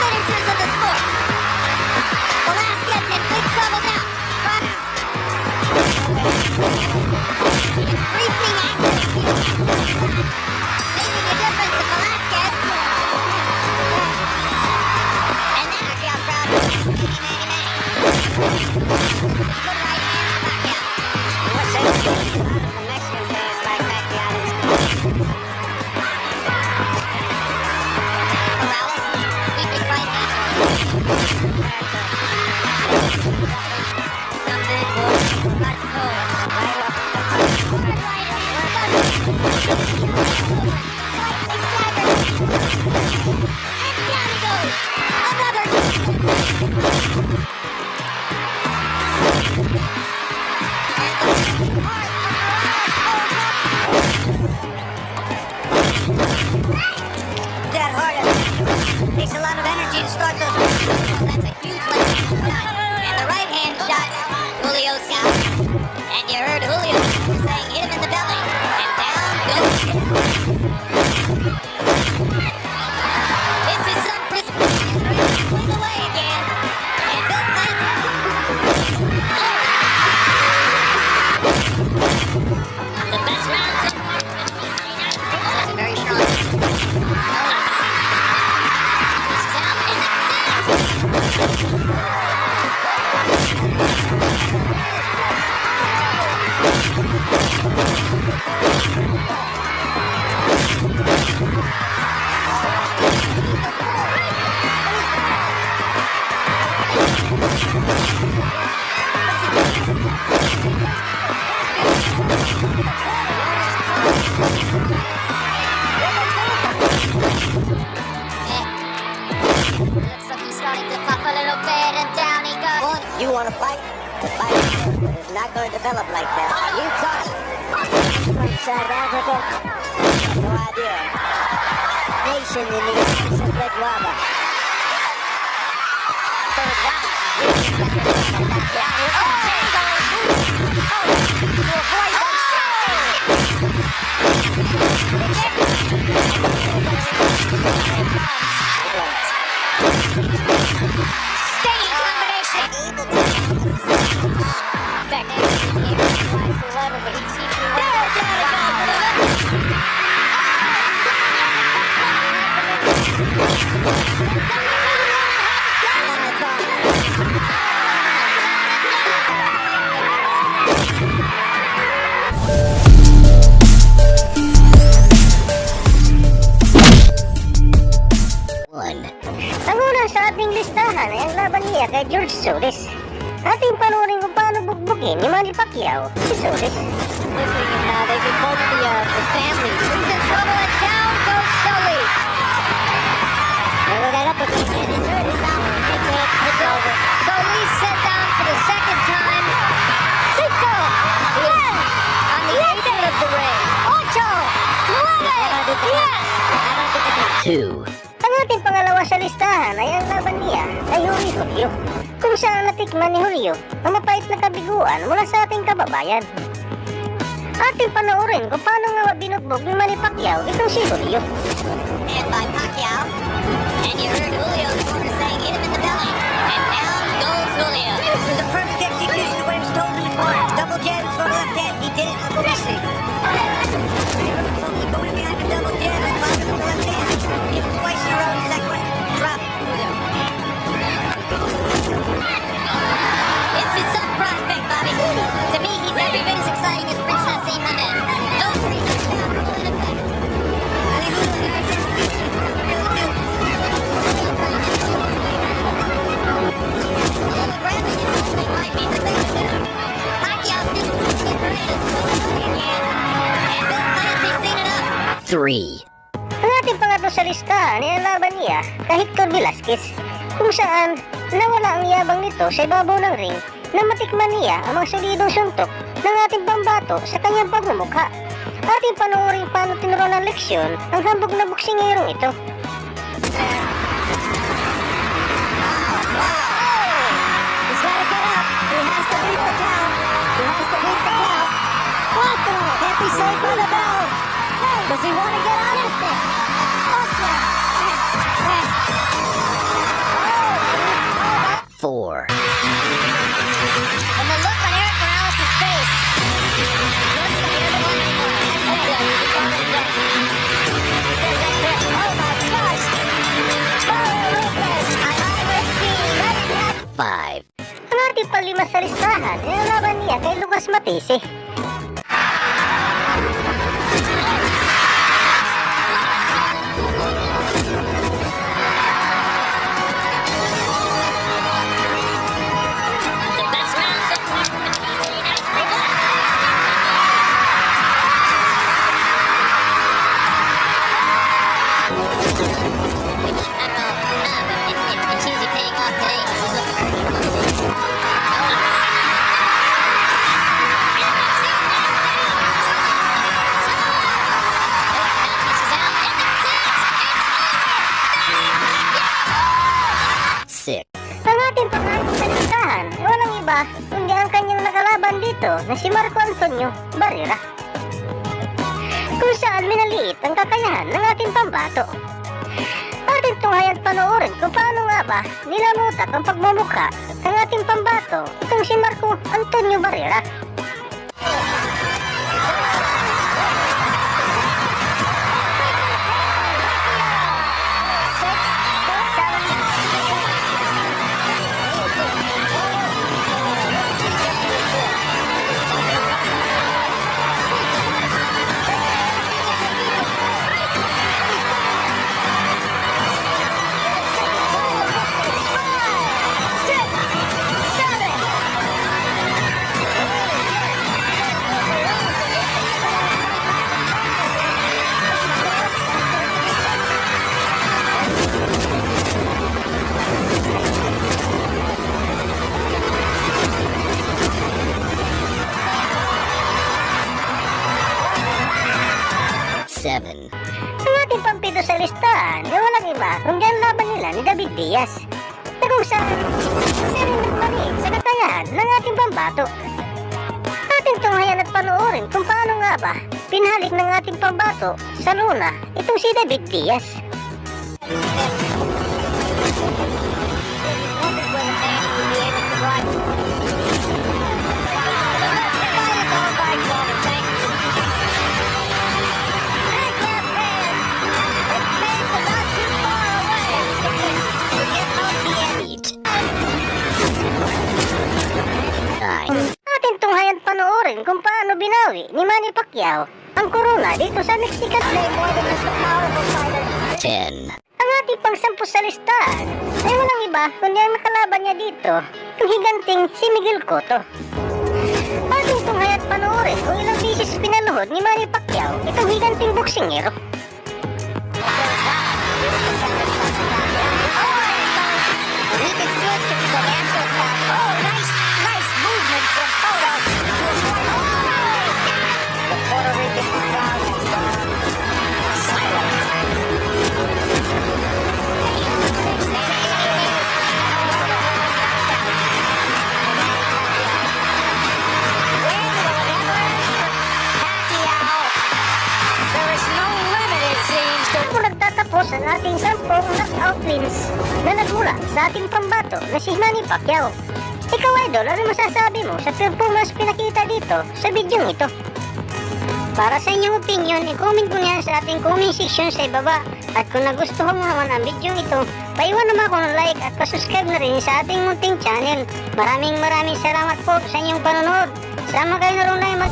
finishers of the sport. Velasquez in big trouble now. Increasing accuracy. Making a difference to Velasquez. And now Pacquiao crowd. Good right hand to Pacquiao. What's that? The Mexican fans like Pacquiao. Morales, sweeping right hand. Some big boy. Not cool. Right up. Hard right hand. Slightly staggered. And down he goes. Another. That hard. Takes a lot of energy to start those. That's a huge left shot. And the right hand shot. Julio's out. And you heard Julio saying hit him in the belly. And down goes. This is some pulling away again. And Bill Clinton. The best rounds. That's very strong. This is out. And that's it. Looks like he's starting to puff a little bit, and down he goes. You want to fight? The fight is not going to develop like that. You touch. From South Africa. No idea. Nation in the United of Red Rubber. Third round. To avoid Staying combination. Back here. Tries to level, but he seems to Ang una sa ating listahan ay ang laban niya kay George Solis. Ating panurin kung paano bugbugin ni Manny Pacquiao si Solis. Now they can both the family. He's in trouble and down goes Solis. Never got up again. It's out. It's over. Solis set down for the second time. Cinco. Yes. On the apron of the ring. Ocho. Nueve. Yes. 2. Ang ating pangalawa sa listahan ay ang laban niya kay Julio Julio, kung saan natikman ni Julio ang mapait na kabiguan mula sa ating kababayan. Ating panoorin kung paano nga binugbog ni Manny Pacquiao itong si Julio. And by Pacquiao. And you heard Julio's corner saying hit him in the belly. And down goes Julio. This was a perfect execution of what he was told in the corner. Double jab from left hand. He did it like Messi. Going behind the double jab and popping with the left hand. Hit him twice in a row. Second one, drop. This is some prospect, Bobby. To me, he's every bit as exciting as Princess Aiman. Those three touchdowns will in effect. Pacquiao didn't get rid of again. And Bill Clancy's seen it up. 3. Ang ating pangatlo sa listahan ay ang laban niya kay Hector Velasquez, kung saan nawala ang yabang nito sa ibabaw ng ring na matikman niya ang mga solidong suntok ng ating pambato sa kanyang pagmumukha. Ating panoorin paano tinuro ng leksyon ang hambog na boksingerong ito. He's gotta get up. He has to beat the count. He has to beat the count. What the? Can't be safe for the bell. Does he want to get out of it? 5. Ang ating palima sa listahan ay ang laban niya kay Lucas Matisse. It's easy paying off today. Six. Ang ating pangalan sa listahan ay walang iba kundi ang kanyang nakalaban dito na si Marco Antonio Barrera. Kung saan minaliit ang kakayahan ng ating pambato. Ating tunghayan panoorin kung paano nga ba nilamutak ang pagmumukha ng ating pambato itong si Marco Antonio Barrera. Seven. Ang ating pampito sa listahan ay walang iba kundi ang laban nila ni David Diaz na kung saan siya rin nagmaliit sa kakayahan ng ating pambato. Ating tunghayan at panoorin kung paano nga ba pinhalik ng ating pambato sa luna itong si David Diaz. Ating tunghayan panoorin kung paano binawi ni Manny Pacquiao ang corona dito sa Mexican Playboy. 10. Ang ating pangsampu sa listahan ay walang iba kundi ang nakalaban niya dito, yung higanting si Miguel Cotto. Ating tunghayan panoorin kung ilang beses pinaluhod ni Manny Pacquiao itong higanting boksingero. Kung nagtatapos ang ating 10 knockout wins na nagmula sa ating pambato na si Manny Pacquiao. Ikaw, idol, ano masasabi mo sa performance pinakita dito sa video ito? Para sa inyong opinion, i-comment mo yan sa ating comment section sa ibaba. At kung nagustuhan mo naman ang video ito, paiwan naman ako ng like at pasubscribe na rin sa ating munting channel. Maraming salamat po sa inyong panonood. Sama kayo na rin na